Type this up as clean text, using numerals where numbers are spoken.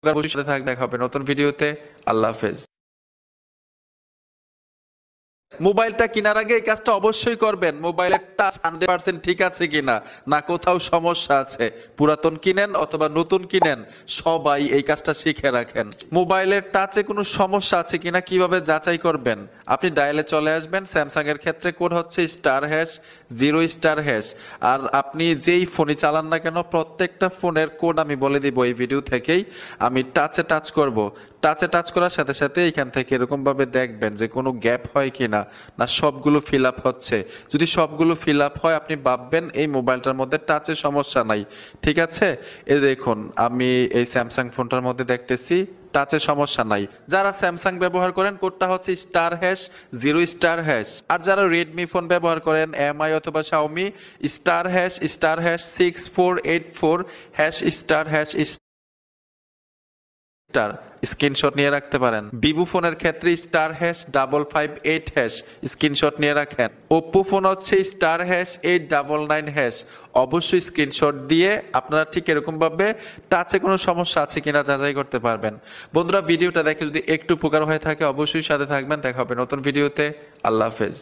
সাথে থাকবে, দেখা হবে নতুন ভিডিওতে। আল্লাহ হাফেজ। মোবাইলটা কেনার আগে এই কাজটা অবশ্যই করবেন, মোবাইলের টাচ 100% ঠিক আছে কিনা, না কোথাও সমস্যা আছে। পুরাতন কিনেন অথবা নতুন কিনেন, সবাই এই কাজটা শিখে রাখেন। মোবাইলের টাচে কোনো সমস্যা আছে কিনা কিভাবে যাচাই করবেন? আপনি ডায়ালে চলে আসবেন, স্যামসাং এর ক্ষেত্রে কোড হচ্ছে *0*, আর আপনি যেই ফোনই চালান না কেন প্রত্যেকটা ফোনের কোড আমি বলে দিব এই ভিডিও থেকেই। আমি টাচে টাচ করব, টাচে টাচ করার সাথে সাথে এখান থেকে এরকম ভাবে দেখবেন যে কোনো গ্যাপ হয় কিনা, না সবগুলো ফিল আপ হচ্ছে। যদি সবগুলো ফিল আপ হয় আপনি ভাববেন এই মোবাইলটার মধ্যে টাচে সমস্যা নাই। ঠিক আছে, এই দেখুন আমি এই স্যামসাং ফোনটার মধ্যে দেখতেছি টাচে সমস্যা নাই। যারা স্যামসাং ব্যবহার করেন কোডটা হচ্ছে *0*, আর যারা রেডমি ফোন ব্যবহার করেন এমআই অথবা শাওমি ****6484# স্ক্রিনশট নিয়ে রাখতে পারেন। ভিভো ফোনের ক্ষেত্রে *558# স্ক্রিনশট নিয়ে রাখেন। ওপ্পো ফোন হচ্ছে *899#। অবশ্যই স্ক্রিনশট দিয়ে আপনারা ঠিক এরকম ভাবে টাচে কোনো সমস্যা আছে কিনা যাচাই করতে পারবেন। বন্ধুরা ভিডিওটা দেখে যদি একটু উপকার হয়ে থাকে অবশ্যই সাথে থাকবেন, দেখা হবে নতুন ভিডিওতে। আল্লাহ হাফেজ।